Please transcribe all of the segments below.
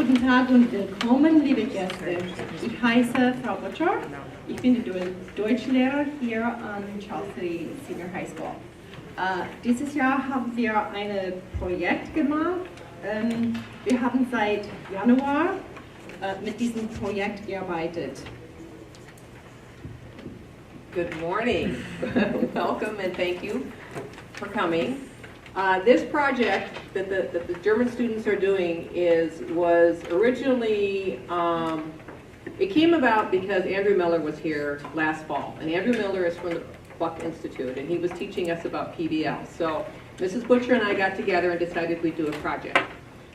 Guten Tag und willkommen, liebe Gäste. Ich heiße Frau Butcher. Ich bin die Deutschlehrer hier an Charles City Senior High School. Dieses Jahr haben wir ein Projekt gemacht. Wir haben seit Januar mit diesem Projekt gearbeitet. Good morning. Welcome and thank you for coming. This project that the German students are doing was originally, it came about because Andrew Miller was here last fall. And Andrew Miller is from the Buck Institute, and he was teaching us about PBL. So Mrs. Butcher and I got together and decided we'd do a project.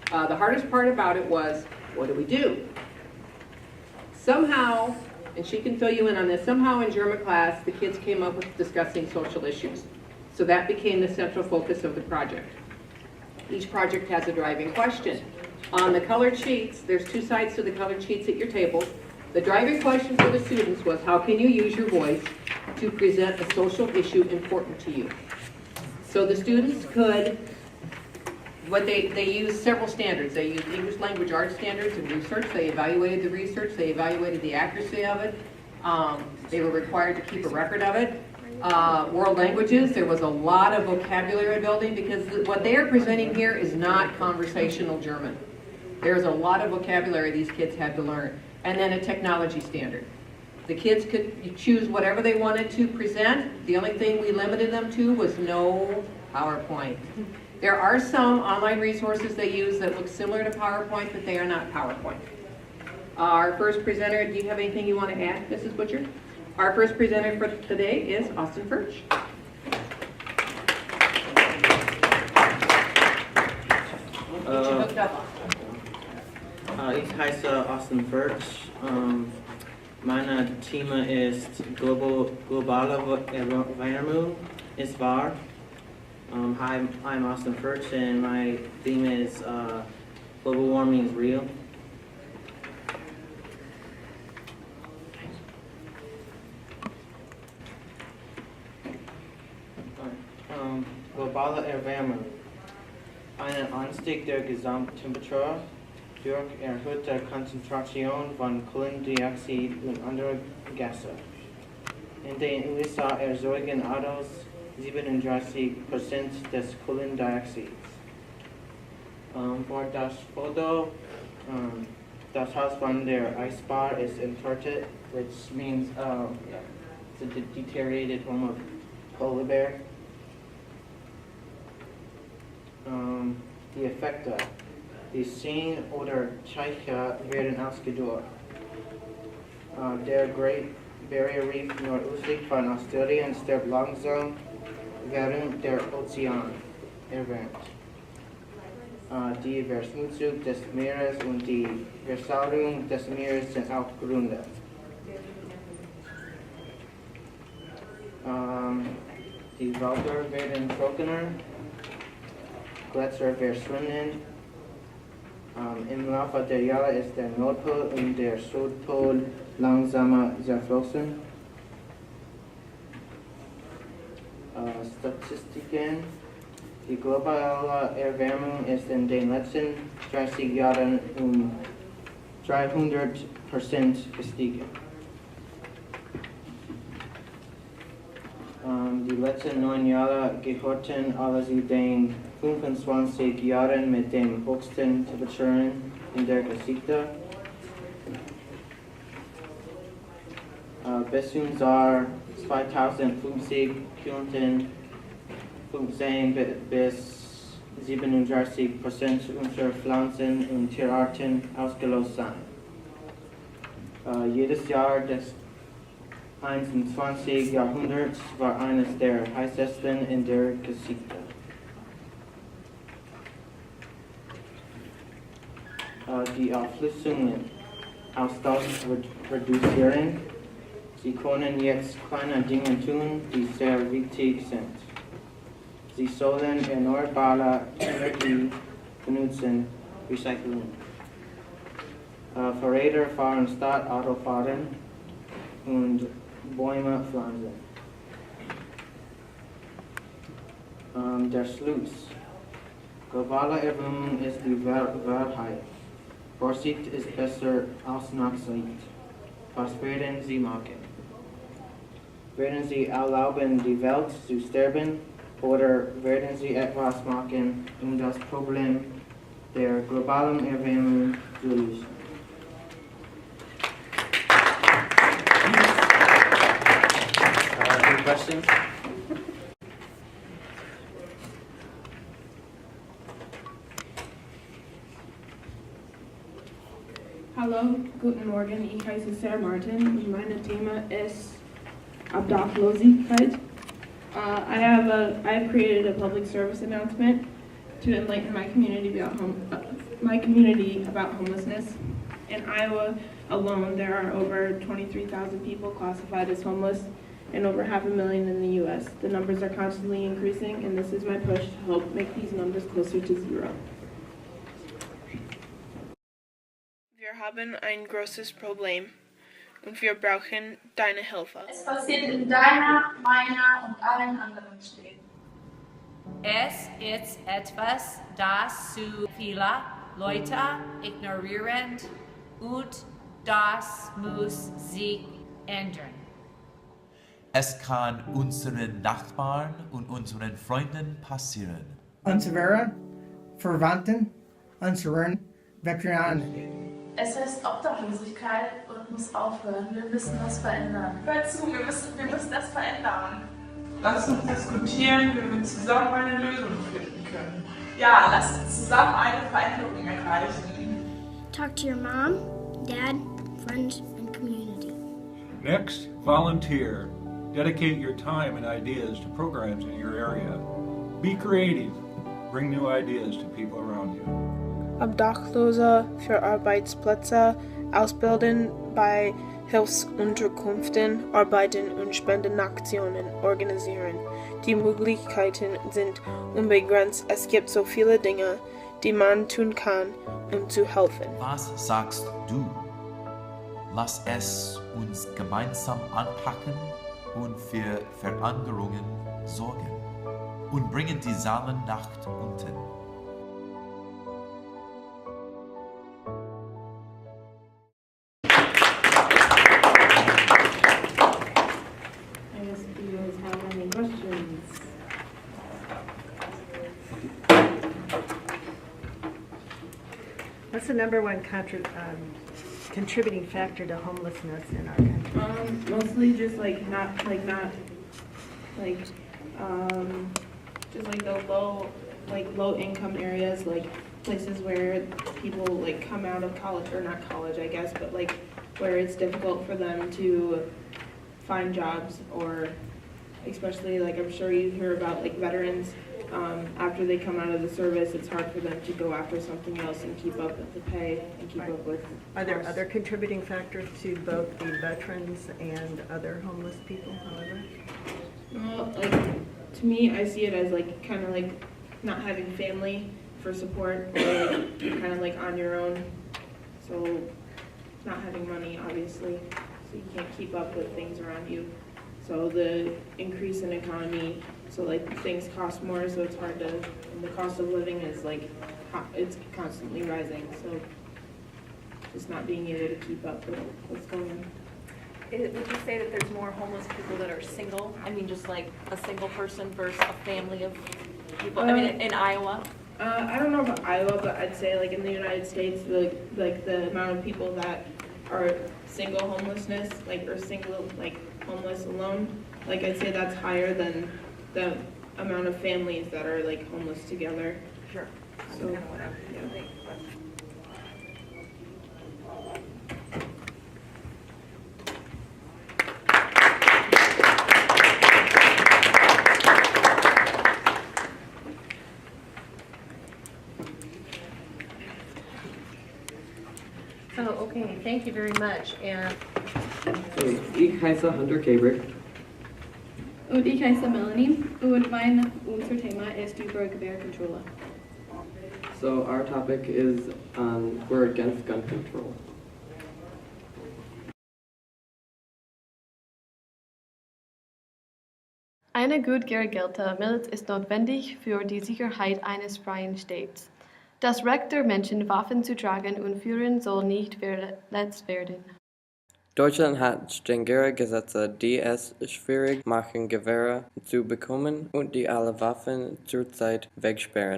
The hardest part about it was, what do we do? Somehow, and she can fill you in on this, somehow in German class, the kids came up with discussing social issues. So that became the central focus of the project. Each project has a driving question. On the colored sheets, there's two sides to the colored sheets at your table. The driving question for the students was, how can you use your voice to present a social issue important to you? So the students could, they used several standards. They used English language arts standards and research. They evaluated the research. They evaluated the accuracy of it. They were required to keep a record of it. World languages, there was a lot of vocabulary building because what they are presenting here is not conversational German. There's a lot of vocabulary these kids had to learn. And then a technology standard. The kids could choose whatever they wanted to present. The only thing we limited them to was no PowerPoint. There are some online resources they use that look similar to PowerPoint, but they are not PowerPoint. Our first presenter, do you have anything you want to add, Mrs. Butcher? Our first presenter for today is Austin Furch. Ich heiße Austin Furch. Meine Thema ist globale Erwärmung ist wahr. Hi, I'm Austin Furch, and my theme is global warming is real. Globale Erwärmung. Ein Anstieg der Gesamttemperatur durch erhöhte Konzentration von Kohlendioxid und anderen Gase. In den USA erzeugen Autos 37% des Kohlendioxids. Für das Foto, das Haus von der Eisbar is inverted, which means it's a deteriorated form of polar bear. Die Effekte. Die Seen oder Teiche werden ausgedehnt. Der Great Barrier Reef nordöstlich von Australien stirbt langsam, während der Ozean erwärmt. Die Verschmutzung des Meeres und die Versauerung des Meeres sind auch Gründe. Die Wälder werden trockener. Gletscher verschwinden. Im Laufe der Jahre ist der Nordpol und der Südpol langsamer zerflossen. Statistiken. Die globale Erwärmung ist in den letzten 30 Jahren 300% gestiegen. Die letzten 9 Jahre gehörten alle zu den 25 Jahren mit den höchsten Temperaturen in der Geschichte. Bis zum Jahr 2050 könnten 15 bis 37% unserer Pflanzen- und Tierarten ausgelöst sein. Jedes Jahr des 21. Jahrhunderts war eines der heißesten in der Geschichte. Die Auslösungen aus das reduzieren. Sie können jetzt kleine Dinge tun, die sehr wichtig sind. Sie sollen erneuerbare Energie benutzen, Recycling. Fahrräder fahren statt Auto fahren und Bäume pflanzen. Der Schluss. Globale Erwärmung ist die Wahrheit. Vorsicht ist besser als Nachsicht. Was werden Sie machen? Werden Sie erlauben, die Welt zu sterben, oder werden Sie etwas machen, um das Problem der globalen Erwärmung zu lösen? Any questions? Hallo, guten Morgen, ich heiße Sarah Martin und mein Thema ist Obdachlosigkeit. I've created a public service announcement to enlighten my community about homelessness. In Iowa alone, there are over 23,000 people classified as homeless and over 500,000 in the U.S. The numbers are constantly increasing, and this is my push to help make these numbers closer to zero. Wir haben ein großes Problem und wir brauchen deine Hilfe. Es passiert in deiner, meiner und allen anderen Städten. Es ist etwas, das zu viele Leute ignorieren und das muss sich ändern. Es kann unseren Nachbarn und unseren Freunden passieren. Unsere Verwandten, unseren Veteranen. Es heißt Obdachlosigkeit und muss aufhören. Wir müssen das verändern. Hör zu, wir müssen das verändern. Lass uns diskutieren, wie wir zusammen eine Lösung finden können. Ja, lass uns zusammen eine Veränderung erreichen. Talk to your mom, dad, friends, and community. Next, volunteer. Dedicate your time and ideas to programs in your area. Be creative. Bring new ideas to people around you. Obdachlose für Arbeitsplätze ausbilden, bei Hilfsunterkünften arbeiten und Spendenaktionen organisieren. Die Möglichkeiten sind unbegrenzt. Es gibt so viele Dinge, die man tun kann, um zu helfen. Was sagst du? Lass es uns gemeinsam anpacken und für Veränderungen sorgen und bringen die Zahlen nach unten. I guess if you guys have any questions. What's the number one contributing factor to homelessness in our country? Mostly just low income areas, like places where people like come out of college, or not college, I guess, but like where it's difficult for them to find jobs, or especially like I'm sure you hear about like veterans, after they come out of the service, it's hard for them to go after something else and keep up with the pay and keep up with. Are there other contributing factors to both the veterans and other homeless people, however? Well, like to me, I see it as like kind of like not having family for support, or like you're kind of like on your own. So not having money, obviously, so you can't keep up with things around you. So the increase in economy, so like things cost more, so it's hard to, and the cost of living is like, it's constantly rising, so just not being able to keep up with what's going on. Would you say that there's more homeless people that are single? I mean, just like a single person versus a family of people? I mean, in Iowa? I don't know about Iowa, but I'd say like in the United States, the amount of people that are single homelessness, like, or single, like, homeless alone, like, I'd say that's higher than the amount of families that are, like, homeless together. Sure. So, Kind of what I'm thinking. Oh, okay, thank you very much. And ich heiße Hunter Gabriel. Und ich heiße Melanie und unser Thema ist über Gewehrkontrolle. So our topic is we're against gun control. Eine gut geregelte Milz ist notwendig für die Sicherheit eines freien Staates. Das Recht der Menschen, Waffen zu tragen und führen, soll nicht verletzt werden. Deutschland hat strengere Gesetze, die es schwierig machen, Gewehre zu bekommen und die alle Waffen zurzeit wegsperren.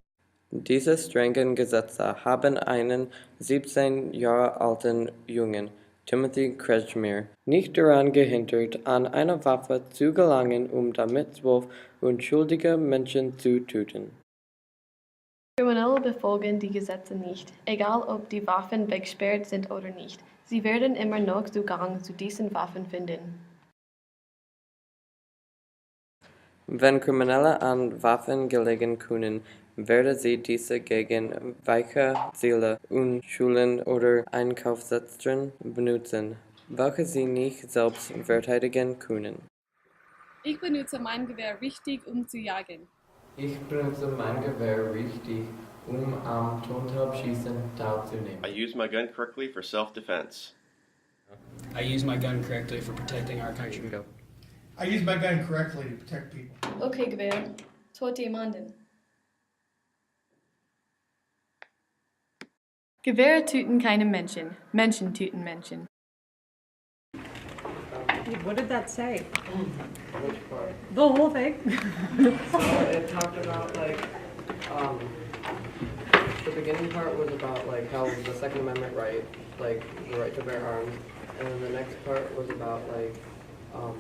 Diese strengen Gesetze haben einen 17 Jahre alten Jungen, Timothy Kretschmer, nicht daran gehindert, an eine Waffe zu gelangen, damit 12 unschuldige Menschen zu töten. Kriminelle befolgen die Gesetze nicht, egal ob die Waffen weggesperrt sind oder nicht. Sie werden immer noch Zugang zu diesen Waffen finden. Wenn Kriminelle an Waffen gelegen können, werden sie diese gegen weiche Ziele und Schulen oder Einkaufszentren benutzen, welche sie nicht selbst verteidigen können. Ich benutze mein Gewehr richtig, um zu jagen. Ich benutze mein Gewehr richtig, am Tontaubenschießen teilzunehmen. I use my gun correctly for self-defense. I use my gun correctly for protecting our country. I use my gun correctly to protect people. Okay, Gewehr. Tot jemanden. Gewehre töten keine Menschen. Menschen töten Menschen. What did that say? Which part? The whole thing? So it talked about the beginning part was about how the Second Amendment right, the right to bear arms, and then the next part was about how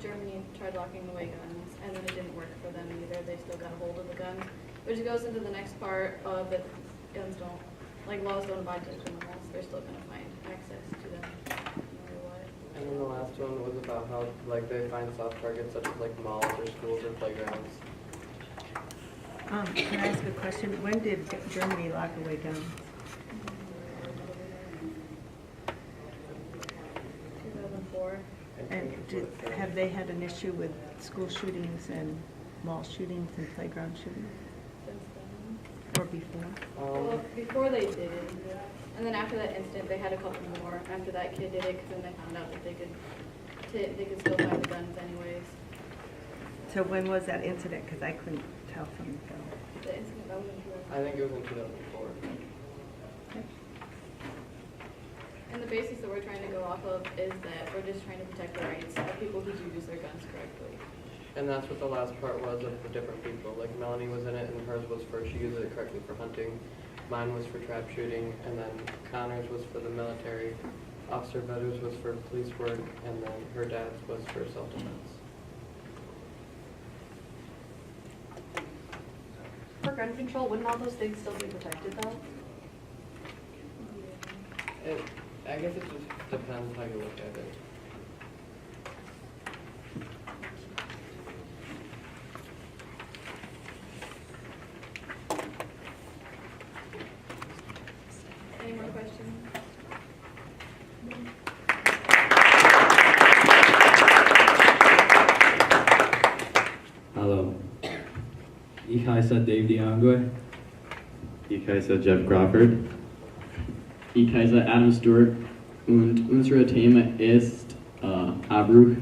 Germany tried locking away guns, and then it didn't work for them either. They still got a hold of the guns. Which goes into the next part of that guns don't, laws don't abide to criminals. They're still going to find access to them no matter what. And then the last one was about how they find soft targets such as malls or schools or playgrounds. Can I ask a question? When did Germany lock away guns? 2004. And have they had an issue with school shootings and mall shootings and playground shootings? Since then. Or before? Well, before they did it, and then after that incident, they had a couple more. After that kid did it, because then they found out that they could still find the guns anyways. So when was that incident? Because I couldn't tell from the film. The incident that was in 2004. I think it was in 2004. Okay. And the basis that we're trying to go off of is that we're just trying to protect the rights of people who do use their guns correctly. And that's what the last part was of the different people. Melanie was in it, and hers was she used it correctly for hunting. Mine was for trap shooting, and then Connor's was for the military. Officer Vedder's was for police work, and then her dad's was for self-defense. For gun control, wouldn't all those things still be protected though? I guess it just depends how you look at it. Any more questions? Hallo, ich heiße Dave DeAngoy. Ich heiße Jeff Crawford. Ich heiße Adam Stewart und unser Thema ist Abbruch.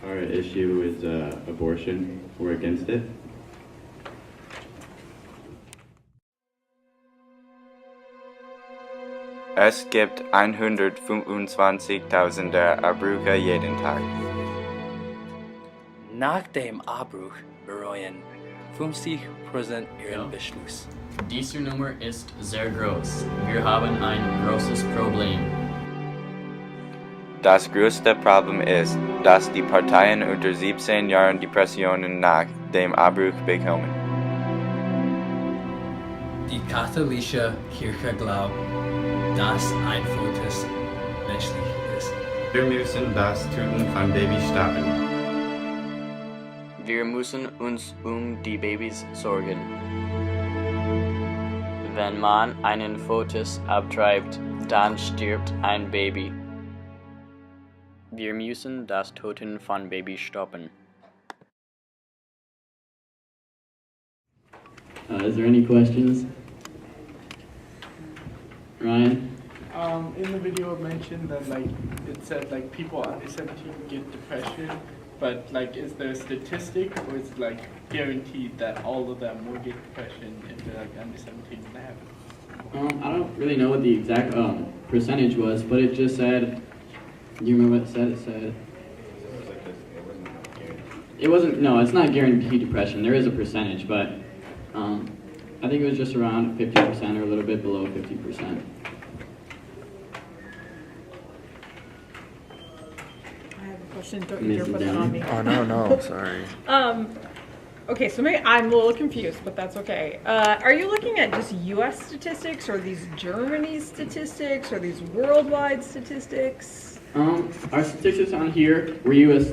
Our issue is abortion. We're against it. Es gibt 125.000 Abbrüche jeden Tag. Nach dem Abbruch bereuen 50% ihren Beschluss. Dieser Nummer ist sehr groß. Wir haben ein großes Problem. Das größte Problem ist, dass die Parteien unter 17 Jahren Depressionen nach dem Abbruch bekommen. Die katholische Kirche glaubt, dass ein Fotos menschlich ist. Wir müssen das Töten von Babys stoppen. Wir müssen uns die Babys sorgen. Wenn man einen Fotos abtreibt, dann stirbt ein Baby. Wir müssen das Töten von Babys stoppen. Is there any questions? Ryan? In the video it mentioned that it said people under 17 get depression, But like, is there a statistic, or is it like guaranteed that all of them will get depression if they're like under 17 and a half? I don't really know what the exact percentage was, but it just said. Do you remember what it said? It said. It wasn't. No, it's not guaranteed depression. There is a percentage, but I think it was just around 50% or a little bit below 50%. Question, don't you dare put it on me. Oh, no, sorry. Okay, so maybe I'm a little confused, but that's okay. Are you looking at just U.S. statistics, or these Germany statistics, or these worldwide statistics? Our statistics on here were U.S.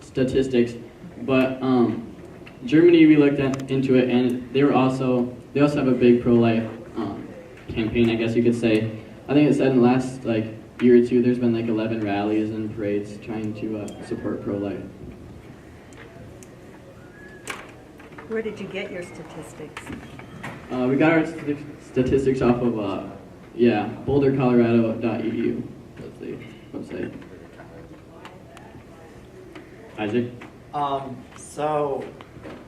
statistics, but Germany, we looked into it, and they also have a big pro-life campaign, I guess you could say. I think it said in the last year or two, there's been 11 rallies and parades trying to support pro-life. Where did you get your statistics? We got our statistics off of bouldercolorado.edu. That's the website. Isaac? So,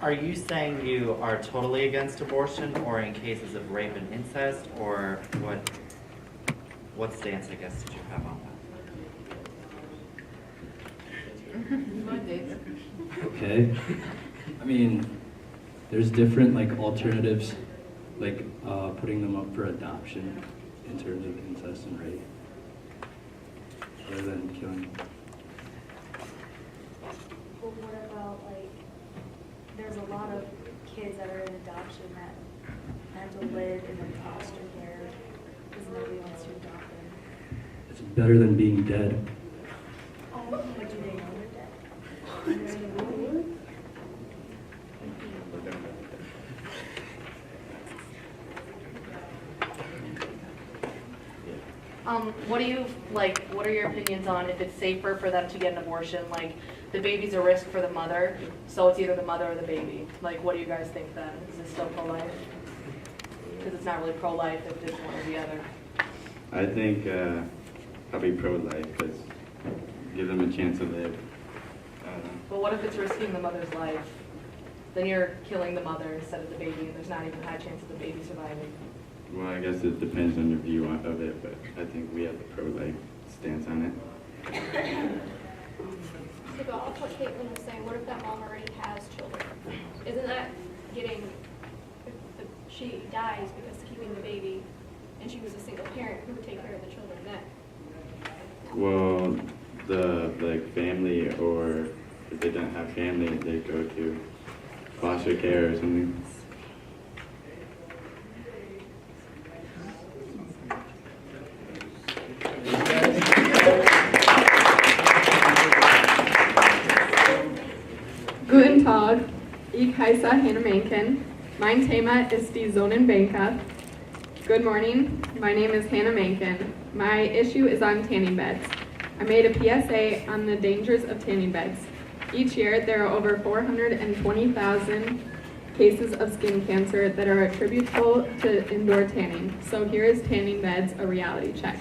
are you saying you are totally against abortion, or in cases of rape and incest, or what stance, I guess, did you have on that? Okay. I mean, there's different alternatives, putting them up for adoption in terms of incest and rape, rather than killing them. Well, what about there's a lot of kids that are in adoption that have to live in foster care because nobody wants to adopt them. It's better than being dead. Oh, but do they know they're dead? What are your opinions on if it's safer for them to get an abortion? The baby's a risk for the mother, so it's either the mother or the baby. What do you guys think then? Is it still pro-life? Because it's not really pro-life if it's one or the other. I think I'll be pro-life because give them a chance to live. But what if it's risking the mother's life? Then you're killing the mother instead of the baby, and there's not even a high chance of the baby surviving. Well, I guess it depends on your view of it, but I think we have the pro-life stance on it. To go off what Caitlin was saying, what if that mom already has children? Isn't that getting, if she dies because keeping the baby, and she was a single parent, who would take care of the children then? Well, the family, or if they don't have family, they go to foster care or something. Guten Tag, ich heiße Hannah Menken. Mein Thema ist die Sonnenbänke. Good morning, my name is Hannah Menken. My issue is on tanning beds. I made a PSA on the dangers of tanning beds. Each year, there are over 420,000 cases of skin cancer that are attributable to indoor tanning. So here is tanning beds, a reality check.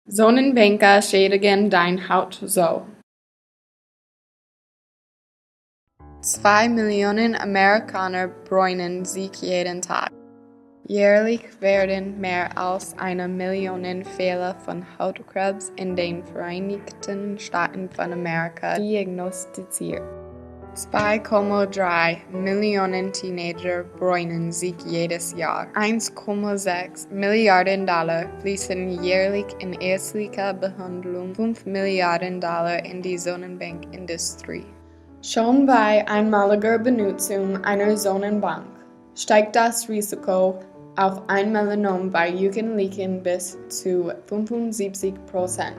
Sonnenbänke schädigen deine Haut so. 2 Millionen Amerikaner bräunen sich jeden Tag. Jährlich werden mehr als 1 Million Fälle von Hautkrebs in den Vereinigten Staaten von Amerika diagnostiziert. 2,3 Millionen Teenager bräunen sich jedes Jahr. 1,6 Milliarden Dollar fließen jährlich in ärztliche Behandlung, 5 Milliarden Dollar in die Sonnenbankindustrie. Schon bei einmaliger Benutzung einer Sonnenbank steigt das Risiko auf ein Melanom bei Jugendlichen bis zu 75%.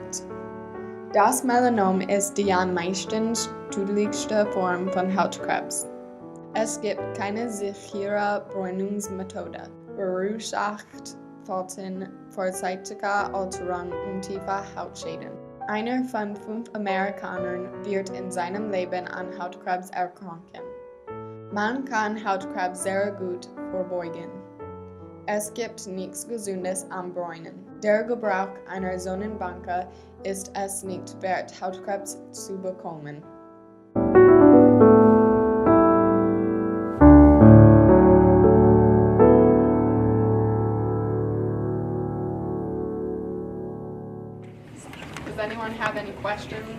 Das Melanom ist die am meisten tödlichste Form von Hautkrebs. Es gibt keine sichere Bräunungsmethode. Verursacht Falten, vorzeitige Alterung und tiefe Hautschäden. Einer von 5 Amerikanern wird in seinem Leben an Hautkrebs erkranken. Man kann Hautkrebs sehr gut vorbeugen. Es gibt nichts Gesundes am Bräunen. Der Gebrauch einer Sonnenbank ist es nicht wert, Hautkrebs zu bekommen. Does anyone have any questions?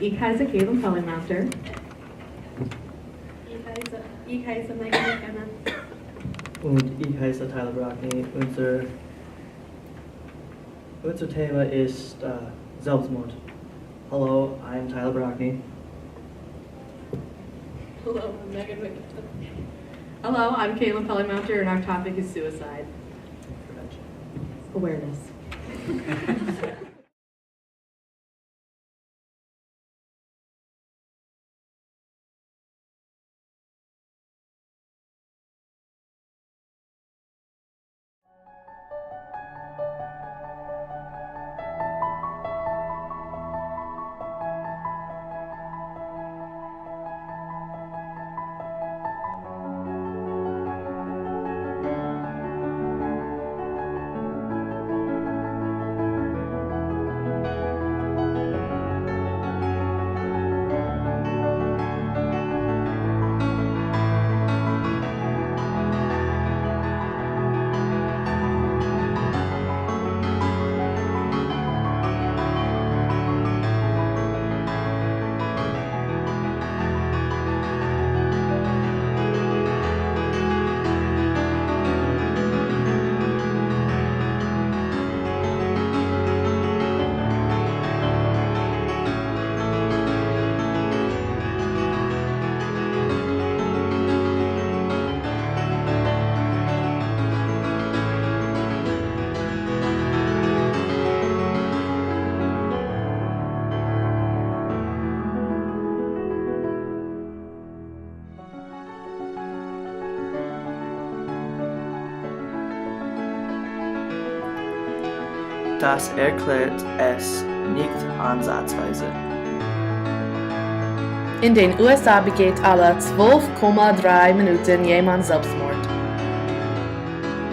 Ich heiße Caleb Pellimaster. Ich heiße Megan McKenna. Und ich heiße Tyler Brockney. Unser Thema ist Selbstmord. Hello, I'm Tyler Brockney. Hello, I'm Megan McKenna. Hello, I'm Caitlin Pellimaster, and our topic is suicide. Awareness. Das erklärt es nicht ansatzweise. In den USA begeht alle 12,3 Minuten jemand Selbstmord.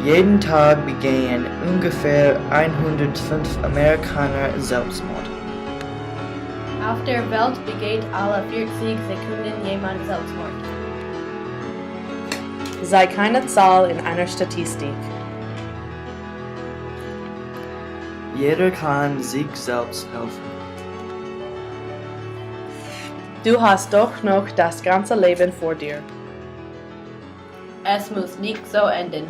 Jeden Tag begehen ungefähr 105 Amerikaner Selbstmord. Auf der Welt begeht alle 40 Sekunden jemand Selbstmord. Sei keine Zahl in einer Statistik. Jeder kann sich selbst helfen. Du hast doch noch das ganze Leben vor dir. Es muss nicht so enden.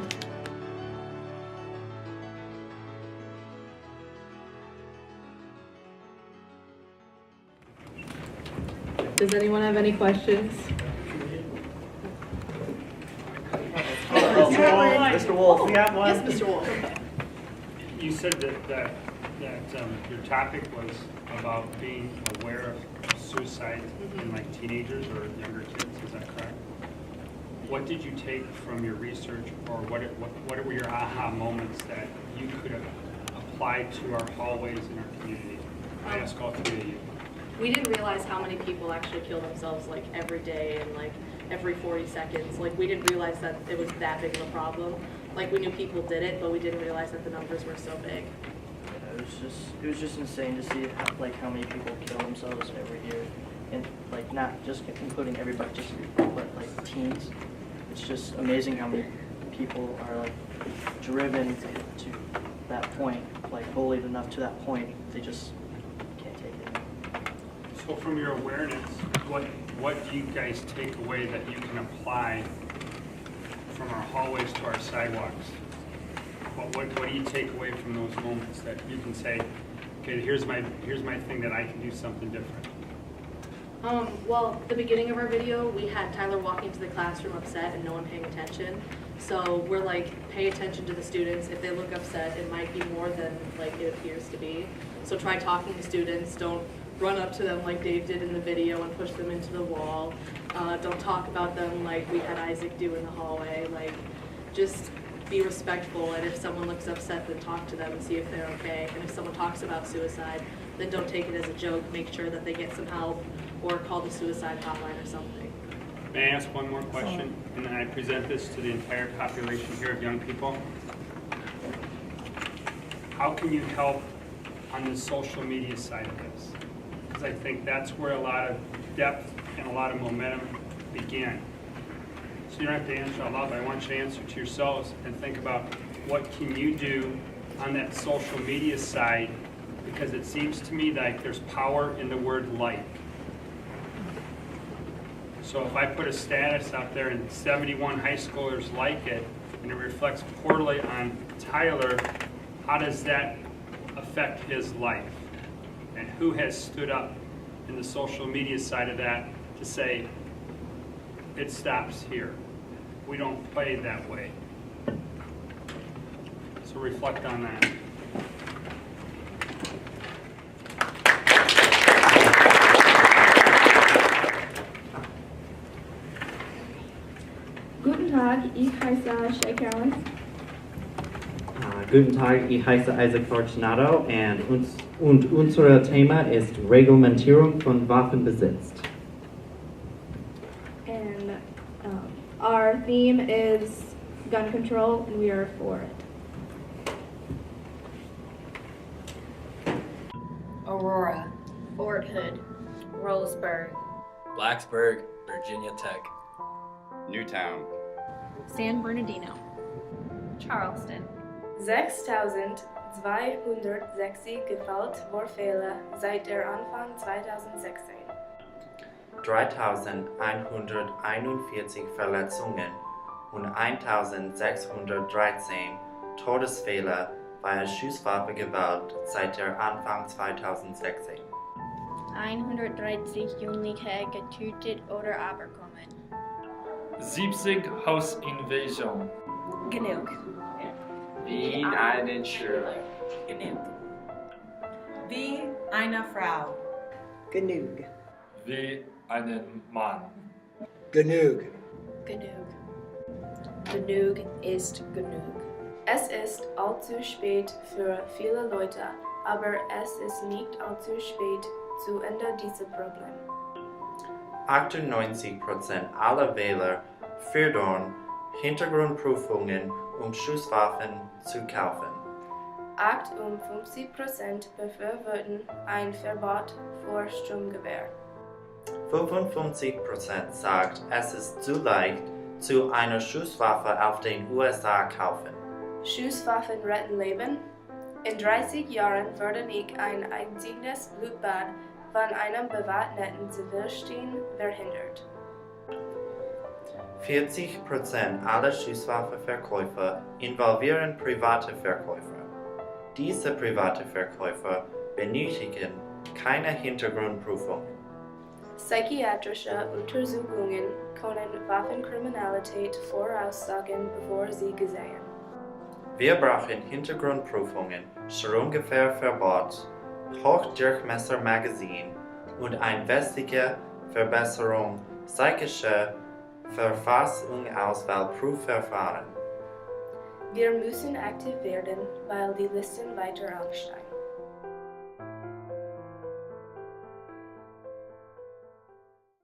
Does anyone have any questions? Mr. Wolf, we have one. Yes, Mr. Wolf. You said that your topic was about being aware of suicide in like teenagers or younger kids. Is that correct? What did you take from your research, or what were your aha moments that you could have applied to our hallways in our community? I ask all three of you. We didn't realize how many people actually kill themselves like every day and like every 40 seconds. Like we didn't realize that it was that big of a problem. Like we knew people did it, but we didn't realize that the numbers were so big. It was just insane to see how many people kill themselves every year, and like not just including everybody, but like teens. It's just amazing how many people are like driven to that point, like bullied enough to that point, they just can't take it. So from your awareness, what do you guys take away that you can apply from our hallways to our sidewalks? What do you take away from those moments that you can say, okay, here's my thing that I can do something different? Well, the beginning of our video, we had Tyler walking to the classroom upset and no one paying attention. So we're like, pay attention to the students. If they look upset, it might be more than like it appears to be. So try talking to students. Don't run up to them like Dave did in the video and push them into the wall. Don't talk about them like we had Isaac do in the hallway. Like, just be respectful, and if someone looks upset, then talk to them and see if they're okay. And if someone talks about suicide, then don't take it as a joke. Make sure that they get some help or call the suicide hotline or something. May I ask one more question? And then I present this to the entire population here of young people. How can you help on the social media side of this? Because I think that's where a lot of depth and a lot of momentum began. So you don't have to answer out loud, but I want you to answer to yourselves and think about what can you do on that social media side, because it seems to me like there's power in the word like. So if I put a status out there and 71 high schoolers like it, and it reflects poorly on Tyler, how does that affect his life? And who has stood up in the social media side of that to say, it stops here. We don't play that way. So reflect on that. Guten Tag, ich heiße Shay Carolyn. Guten Tag, ich heiße Isaac Fortunato und unser Thema ist Reglementierung von Waffenbesitz. And our theme is gun control, and we are for it. Aurora, Fort Hood, Roseburg, Blacksburg, Virginia Tech, Newtown, San Bernardino, Charleston, 6.260 Gewaltvorfälle seit der Anfang 2016. 3.141 Verletzungen und 1.613 Todesfälle bei Schusswaffengewalt seit der Anfang 2016. 130 Jugendliche getötet oder abgekommen. 70 Hausinvasion. Genug. Wie einen Schüler. Genug. Wie eine Frau. Genug. Wie einen Mann. Genug. Genug. Genug ist genug. Es ist allzu spät für viele Leute, aber es ist nicht allzu spät zu Ende dieses Problem. 98% aller Wähler fördern Hintergrundprüfungen, Schusswaffen zu kaufen. 58% befürworten ein Verbot für Sturmgewehr. 55% sagt, es ist zu leicht, zu einer Schusswaffe auf den USA kaufen. Schusswaffen retten Leben. In 30 Jahren würde ich ein einziges Blutbad von einem bewaffneten Zivilisten verhindert. 40% aller Schusswaffenverkäufer involvieren private Verkäufer. Diese private Verkäufer benötigen keine Hintergrundprüfung. Psychiatrische Untersuchungen können Waffenkriminalität voraussagen, bevor sie gesehen. Wir brauchen Hintergrundprüfungen, Scharfgewehrverbot, Hochdurchmessermagazin und eine wesentliche Verbesserung psychischer Verfassungsauswahlprüfverfahren. Wir müssen aktiv werden, weil die Listen weiter ansteigen.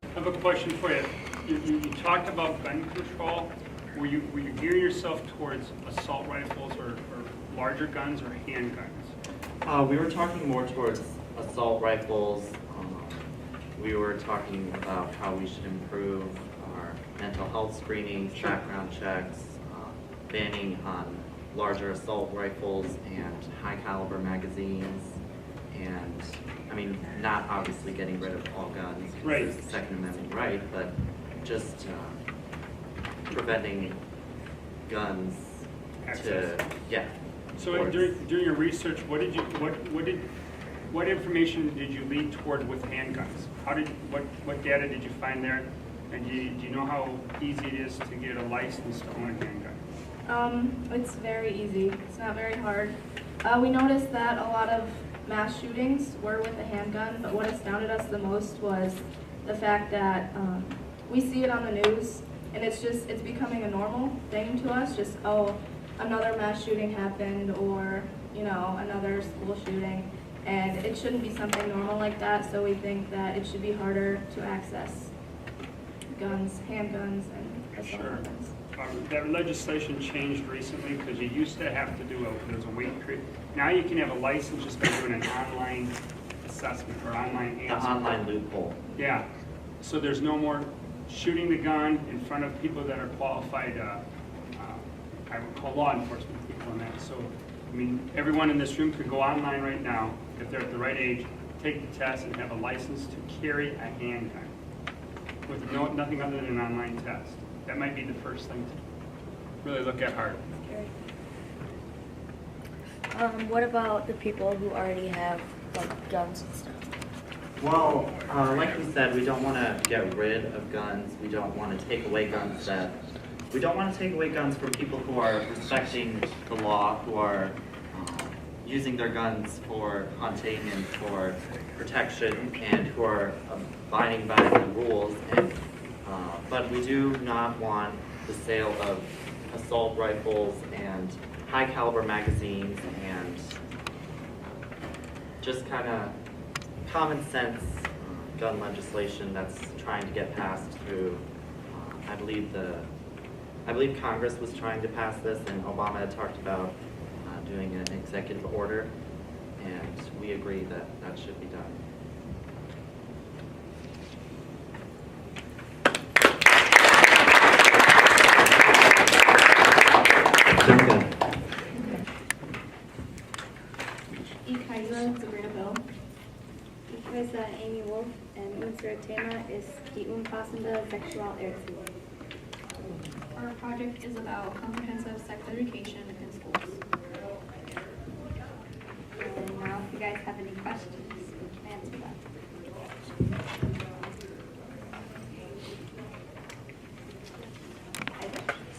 I have a question for you. You talked about gun control. Were you gearing yourself towards assault rifles or larger guns or handguns? We were talking more towards assault rifles. We were talking about how we should improve our mental health screenings, background checks, banning on larger assault rifles and high caliber magazines, and I mean, not obviously getting rid of all guns, because Right. there's a Second Amendment right, but just preventing guns Access. to, yeah. So towards- during your research, what information did you lead toward with handguns? What data did you find there? And do you know how easy it is to get a license to own a handgun? It's very easy. It's not very hard. We noticed that a lot of mass shootings were with a handgun, but what astounded us the most was the fact that we see it on the news, and it's becoming a normal thing to us. Just, oh, another mass shooting happened or, another school shooting. And it shouldn't be something normal like that, so we think that it should be harder to access guns, handguns, and assault weapons. That legislation changed recently because you used to have to there's a wait period. Now you can have a license just by doing an online assessment or online answer. The online loophole. Yeah. So there's no more shooting the gun in front of people that are qualified, I would call law enforcement people on that. So, everyone in this room could go online right now, if they're at the right age, take the test and have a license to carry a handgun with nothing other than an online test. That might be the first thing to really look at hard. What about the people who already have guns and stuff? Well, like we said, we don't want to get rid of guns. We don't want to take away guns we don't want to take away guns from people who are respecting the law, who are using their guns for hunting and for protection, and who are abiding by the rules. But we do not want the sale of assault rifles and high caliber magazines and just kind of common sense gun legislation that's trying to get passed through. I believe Congress was trying to pass this, and Obama had talked about doing an executive order, and we agree that that should be done. Ich heiße Sabrina Bell. Ich heiße Amy Wolf und unser Thema ist die umfassende Sexualerziehung. Our project is about comprehensive sex education in schools. And now if you guys have any questions, we can answer them.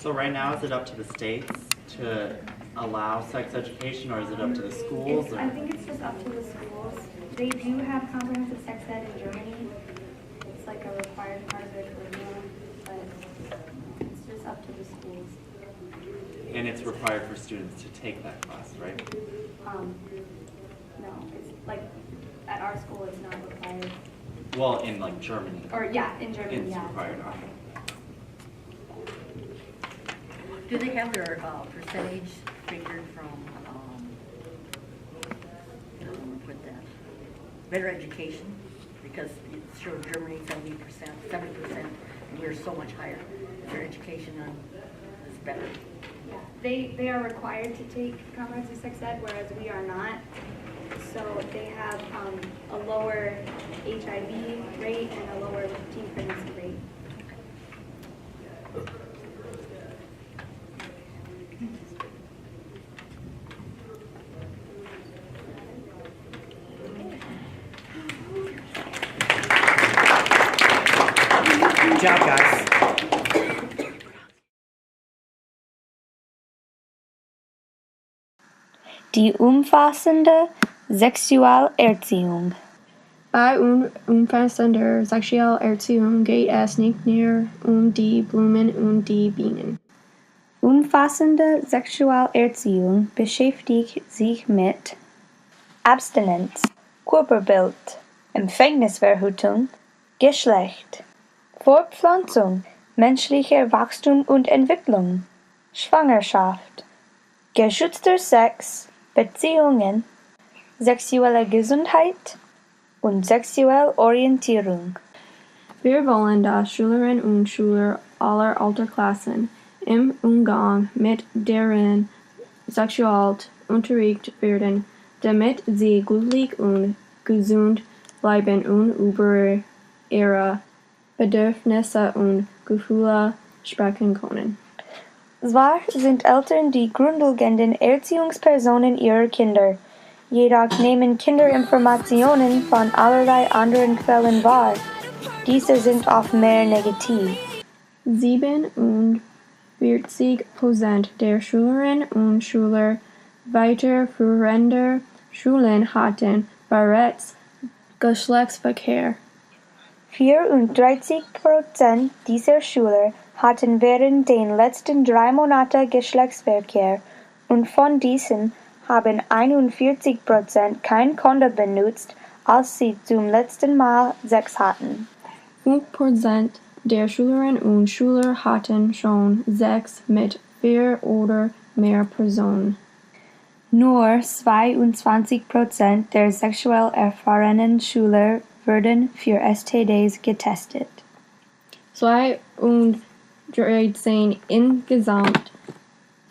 So right now, is it up to the states to allow sex education, or is it up to the schools? I think it's just up to the schools. They do have comprehensive sex ed in Germany. It's like a required part of their curriculum, but it's just up to the schools. And it's required for students to take that class, right? No, it's like at our school it's not required. Well, in like Germany. Or yeah, in Germany, It's yeah. required. Do they have their percentage figured from, I don't want to put that, better education? Because it showed Germany 70%, and we're so much higher. Their education is better. Yeah, they are required to take comprehensive sex ed, whereas we are not. So they have a lower HIV rate and a lower teen pregnancy rate. Good job, guys. Die umfassende Sexualerziehung. Bei umfassender Sexualerziehung geht es nicht nur die Blumen und die Bienen. Umfassende Sexualerziehung beschäftigt sich mit Abstinenz, Körperbild, Empfängnisverhütung, Geschlecht, Fortpflanzung, menschlicher Wachstum und Entwicklung, Schwangerschaft, geschützter Sex, Beziehungen, sexuelle Gesundheit und sexuelle Orientierung. Wir wollen, dass Schülerinnen und Schüler aller Altersklassen im Umgang mit deren Sexualität unterrichtet werden, damit sie glücklich und gesund bleiben und über ihre Bedürfnisse und Gefühle sprechen können. Zwar sind Eltern die grundlegenden Erziehungspersonen ihrer Kinder, jedoch nehmen Kinder Informationen von allerlei anderen Quellen wahr. Diese sind oft mehr negativ. 47% der Schülerinnen und Schüler weiterführender Schulen hatten bereits Geschlechtsverkehr. 34% dieser Schüler hatten während den letzten 3 Monaten Geschlechtsverkehr und von diesen haben 41% kein Kondom benutzt, als sie zum letzten Mal Sex hatten. 5% der Schülerinnen und Schüler hatten schon Sex mit 4 oder mehr Personen. Nur 22% der sexuell erfahrenen Schüler wurden für STDs getestet. 213 insgesamt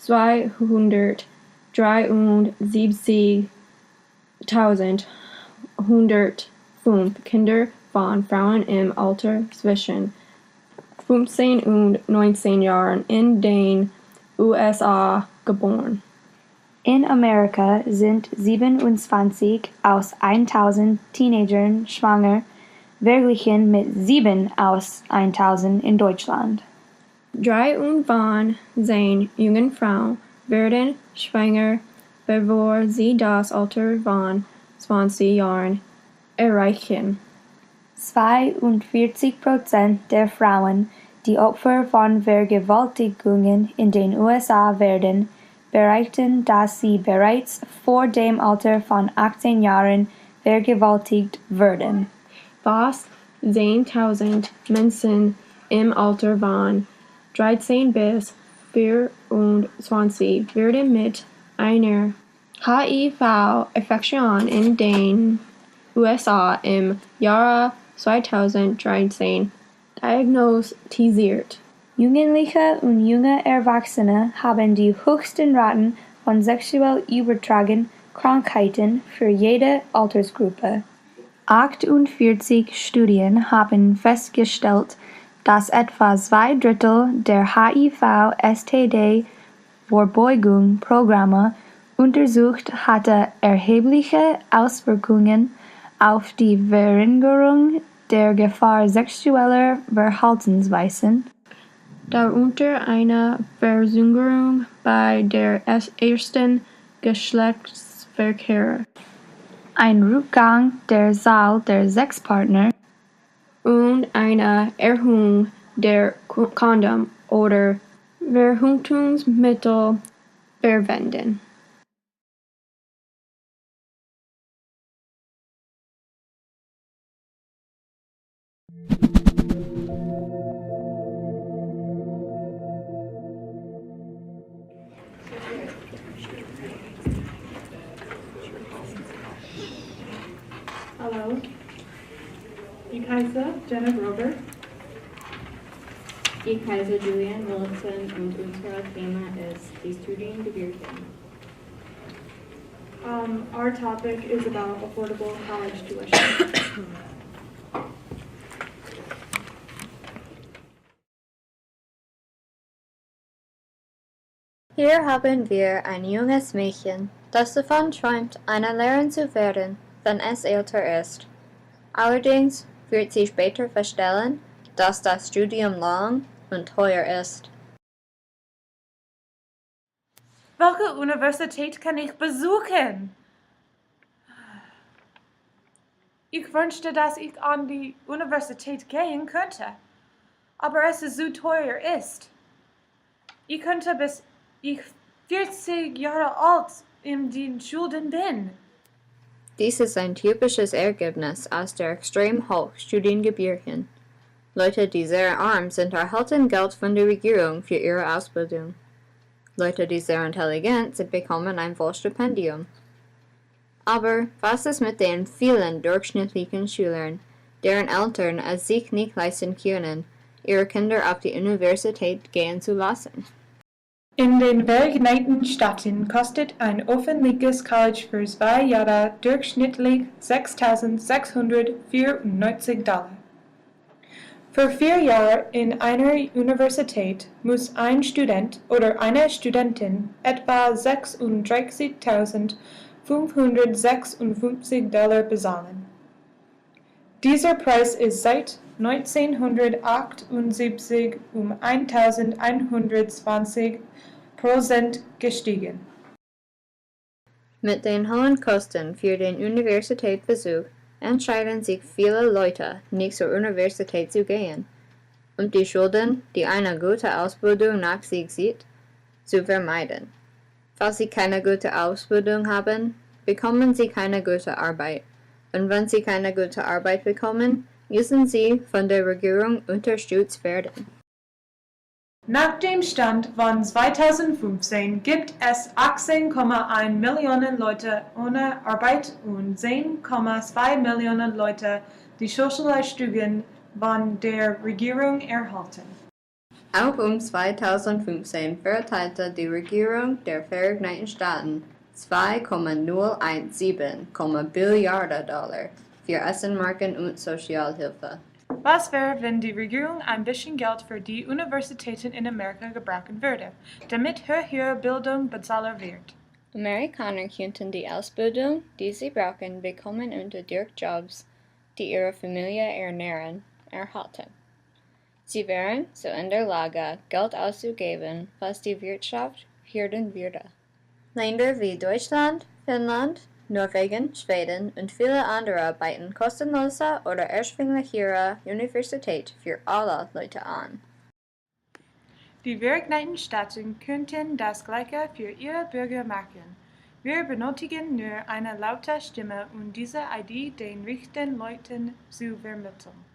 273.105 Kinder von Frauen im Alter zwischen 15 und 19 Jahren in den USA geboren. In Amerika sind 27 aus 1000 Teenagern schwanger, verglichen mit 7 aus 1000 in Deutschland. 3 von 10 jungen Frauen werden schwanger, bevor sie das Alter von 20 Jahren erreichen. 42% der Frauen, die Opfer von Vergewaltigungen in den USA werden, berichten, dass sie bereits vor dem Alter von 18 Jahren vergewaltigt wurden. Fast 10.000 Menschen im Alter von 13 bis 24 werden mit einer HIV-Infektion in den USA im Jahr 2013 diagnostiziert. Jugendliche und junge Erwachsene haben die höchsten Raten von sexuell übertragenen Krankheiten für jede Altersgruppe. 48 Studien haben festgestellt, dass etwa 2/3 der HIV-STD-Vorbeugung-Programme untersucht hatte erhebliche Auswirkungen auf die Verringerung der Gefahr sexueller Verhaltensweisen, darunter eine Verringerung bei der ersten Geschlechtsverkehr, ein Rückgang der Zahl der Sexpartner und eine Erhöhung der Kondom- oder Verhütungsmittelverwendung. Hallo, ich heiße Jenna Grover. Ich heiße Julian Williamson und unser Thema ist die Studiengebühren. Our topic is about affordable college tuition. Hier haben wir ein junges Mädchen, das davon träumt, eine Lehrerin zu werden, wenn es älter ist. Allerdings wird sie später feststellen, dass das Studium lang und teuer ist. Welche Universität kann ich besuchen? Ich wünschte, dass ich an die Universität gehen könnte, aber es ist so teuer ist. Ich könnte bis ich 40 Jahre alt in den Schulden bin. Dies ist ein typisches Ergebnis aus der extrem hohen Studiengebühren. Leute, die sehr arm sind, erhalten Geld von der Regierung für ihre Ausbildung. Leute, die sehr intelligent sind, bekommen ein Vollstipendium. Aber was ist mit den vielen durchschnittlichen Schülern, deren Eltern es sich nicht leisten können, ihre Kinder auf die Universität gehen zu lassen? In den Vereinigten Staaten kostet ein öffentliches College für 2 Jahre durchschnittlich $6.694. Für 4 Jahre in einer Universität muss ein Student oder eine Studentin etwa $36.556 bezahlen. Dieser Preis ist seit 1978 um 1.120% gestiegen. Mit den hohen Kosten für den Universitätsbesuch entscheiden sich viele Leute, nicht zur Universität zu gehen. die Schulden, die eine gute Ausbildung nach sich zieht, zu vermeiden. Falls Sie keine gute Ausbildung haben, bekommen Sie keine gute Arbeit. Und wenn Sie keine gute Arbeit bekommen, müssen Sie von der Regierung unterstützt werden. Nach dem Stand von 2015 gibt es 18,1 Millionen Leute ohne Arbeit und 10,2 Millionen Leute, die Sozialleistungen von der Regierung erhalten. Auch 2015 verteilte die Regierung der Vereinigten Staaten 2,017 Billiarden Dollar für Essenmarken und Sozialhilfe. Was wäre, wenn die Regierung ein bisschen Geld für die Universitäten in Amerika gebrauchen würde, damit höhere Bildung bezahlt wird? Amerikaner könnten die Ausbildung, die sie brauchen, bekommen und durch Jobs, die ihre Familie ernähren, erhalten. Sie wären so in der Lage, Geld auszugeben, was die Wirtschaft fördern würde. Länder wie Deutschland, Finnland, Norwegen, Schweden und viele andere bieten kostenlose oder erschwinglichere Universität für alle Leute an. Die Vereinigten Staaten könnten das Gleiche für ihre Bürger machen. Wir benötigen nur eine laute Stimme, um diese Idee den richtigen Leuten zu vermitteln.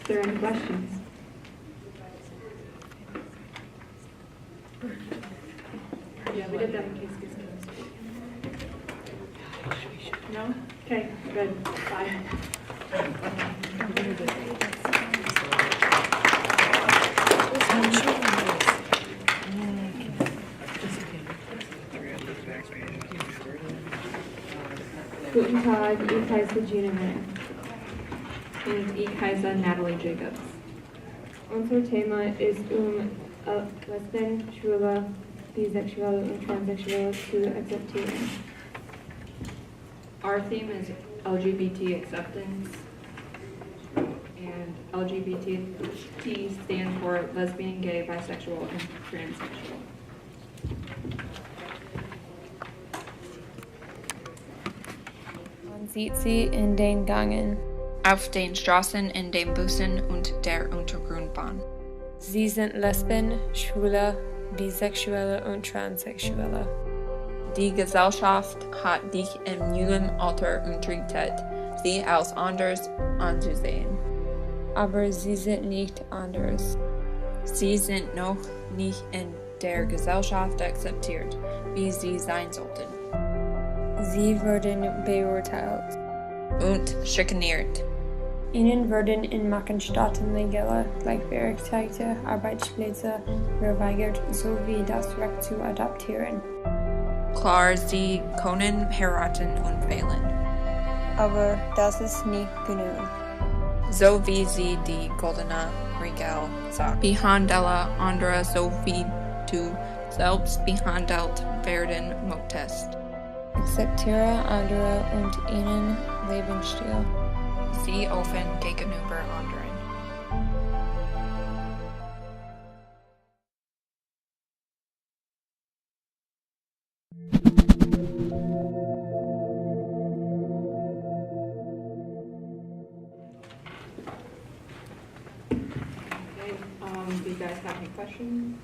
Is there any questions? Yeah, we did that in case Gizmo was speaking. No? Okay, good. Bye. Guten Tag, ich heiße Gina Mann. Und ich heiße Natalie Jacobs. Unser Thema ist Lesben, Schwule, Bisexuelle und Transsexuelle zu akzeptieren. Our theme is LGBT acceptance, and LGBT stands for lesbian, gay, bisexual, and transsexual. Man sieht sie in den Gangen, auf den Straßen, in den Bussen und der Untergrundbahn. Sie sind Lesben, Schwule, Bisexuelle und Transsexuelle. Die Gesellschaft hat dich im jungen Alter unterrichtet, sie als anders anzusehen. Aber sie sind nicht anders. Sie sind noch nicht in der Gesellschaft akzeptiert, wie sie sein sollten. Sie werden beurteilt und schikaniert. Ihnen werden in manchen Staaten legale, gleichberechtigte Arbeitsplätze verweigert, sowie das Recht zu adoptieren. Klar, sie können heiraten und wählen. Aber das ist nicht genug. So wie sie die goldene Regel sagt. Behandle andere so wie du selbst behandelt werden möchtest. Akzeptiere andere und ihren Lebensstil. Sie offen gegenüber anderen. Okay, do you guys have any questions?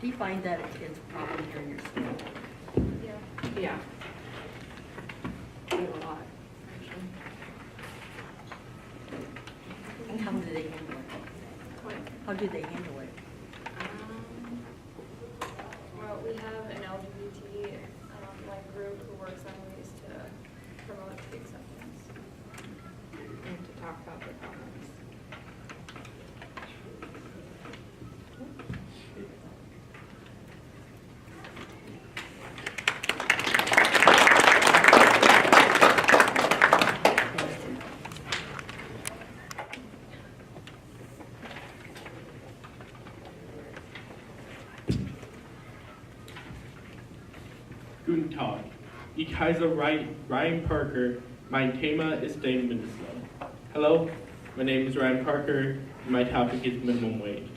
Do you find that it's a problem here in your school? Yeah. We have a lot, actually. And how do they handle it? What? How do they handle it? Well, we have an LGBT group who works on ways to promote the acceptance. And to talk about the problems. Guten Tag, Ich heiße Ryan Parker. Mein Thema ist der Mindestlohn. Hello, my name is Ryan Parker. My topic is minimum wage.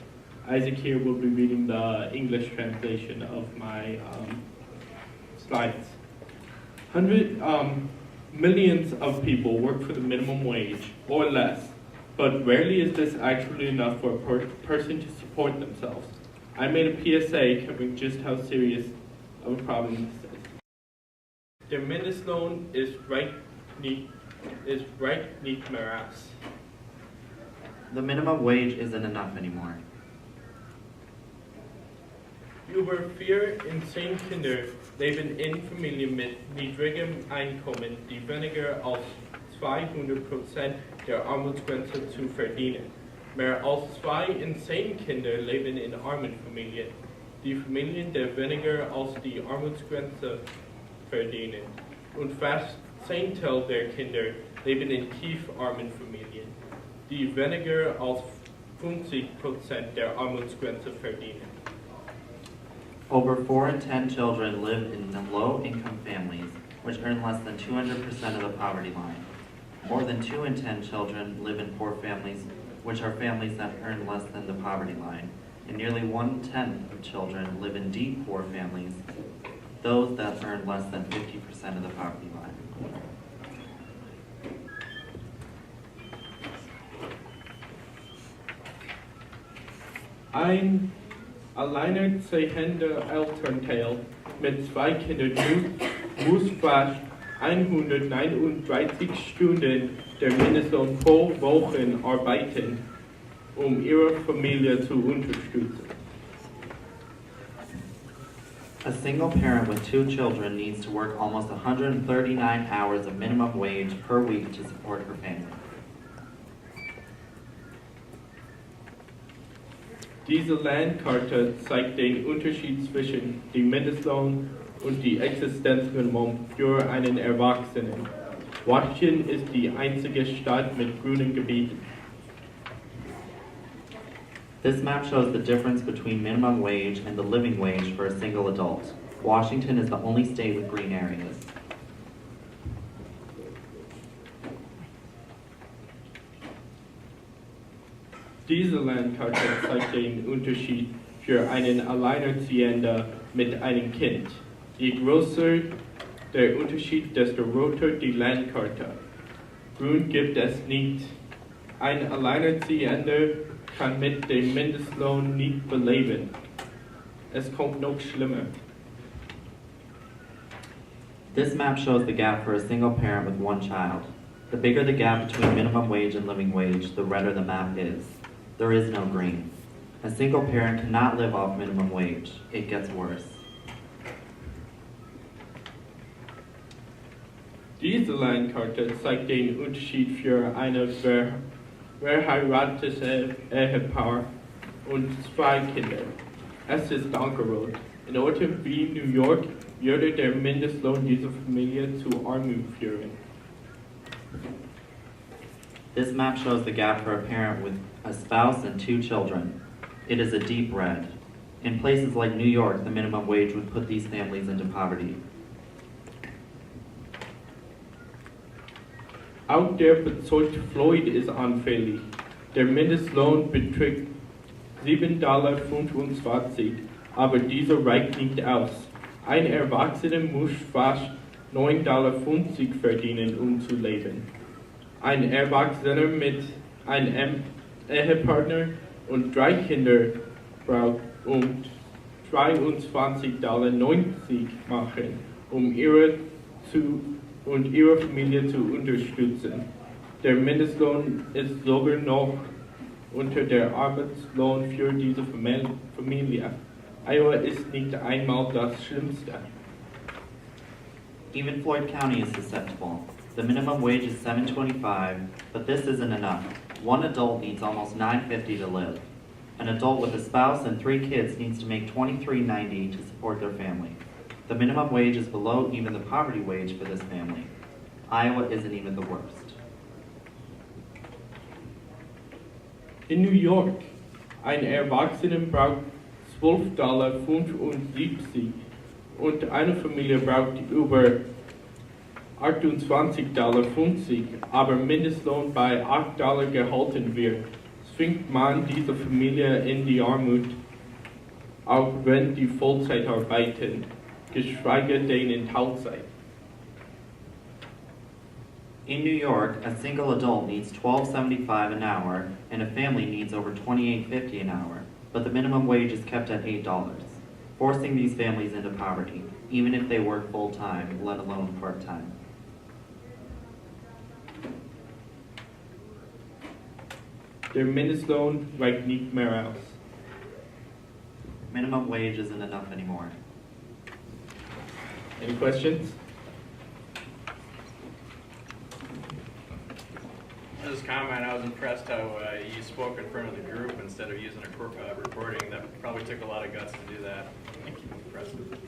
Isaac here will be reading the English translation of my slides. Millions of people work for the minimum wage or less, but rarely is this actually enough for a person to support themselves. I made a PSA covering just how serious of a problem this is. Der Mindestlohn ist nicht mehr aus. The minimum wage isn't enough anymore. Über 410 Kinder leben in Familien mit niedrigem Einkommen, die weniger als 200% der Armutsgrenze zu verdienen. Mehr als 2 in 10 Kinder leben in armen Familien, die Familien, die weniger als die Armutsgrenze verdienen. Und fast 10 der Kinder leben in tiefarmen Familien, die weniger als 50% der Armutsgrenze verdienen. Over 4 in 10 children live in low-income families, which earn less than 200% of the poverty line. More than 2 in 10 children live in poor families, which are families that earn less than the poverty line. And nearly 1/10 of children live in deep poor families, those that earn less than 50% of the poverty line. Ein alleinerziehender Elternteil mit 2 Kindern muss fast 139 Stunden der Mindestlohn pro Woche arbeiten, ihre Familie zu unterstützen. A single parent with 2 children needs to work almost 139 hours of minimum wage per week to support her family. Diese Landkarte zeigt den Unterschied zwischen dem Mindestlohn und dem Existenzminimum für einen Erwachsenen. Washington ist die einzige Stadt mit grünen Gebieten. This map shows the difference between minimum wage and the living wage for a single adult. Washington is the only state with green areas. Diese Landkarte zeigt den Unterschied für einen Alleinerziehenden mit einem Kind. Je größer der Unterschied, desto roter die Landkarte. Grün gibt es nicht. Ein Alleinerziehender kann mit dem Mindestlohn nicht überleben. Es kommt noch schlimmer. This map shows the gap for a single parent with 1 child. The bigger the gap between minimum wage and living wage, the redder the map is. There is no green. A single parent cannot live off minimum wage. It gets worse. Diese Landkarte zeigt den Unterschied für eine verheiratete Ehepaar und 2 Kinder. Es ist dunkelrot. In Orten wie New York würde der Mindestlohn dieser Familie zu Armut führen. This map shows the gap for a parent with a spouse and 2 children. It is a deep red. In places like New York, the minimum wage would put these families into poverty. Auch der Bezug Floyd ist anfällig. Der Mindestlohn beträgt $7,25, aber dieser reicht nicht aus. Ein Erwachsener muss fast $9,50 verdienen, zu leben. Ein Erwachsener mit einem Ehepartner und 3 Kindern braucht $23,90 machen, ihre Familie zu unterstützen. Der Mindestlohn ist sogar noch unter der Arbeitslohn für diese Familie. Iowa ist nicht einmal das Schlimmste. Even Floyd County is susceptible. The minimum wage is $7.25, but this isn't enough. One adult needs almost $9.50 to live. An adult with a spouse and 3 kids needs to make $23.90 to support their family. The minimum wage is below even the poverty wage for this family. Iowa isn't even the worst. In New York, ein Erwachsener braucht $12,75 und eine Familie braucht über $28,50, aber Mindestlohn bei $8 gehalten wird, zwingt man diese Familie in die Armut, auch wenn die Vollzeit arbeiten, geschweige denn in Teilzeit. In New York, a single adult needs $12.75 an hour, and a family needs over $28.50 an hour, but the minimum wage is kept at $8, forcing these families into poverty, even if they work full-time, let alone part-time. Der Mindestlohn reicht nicht mehr aus. Minimum wage isn't enough anymore. Any questions? I'll just comment, I was impressed how you spoke in front of the group instead of using a recording. That probably took a lot of guts to do that. Impressive.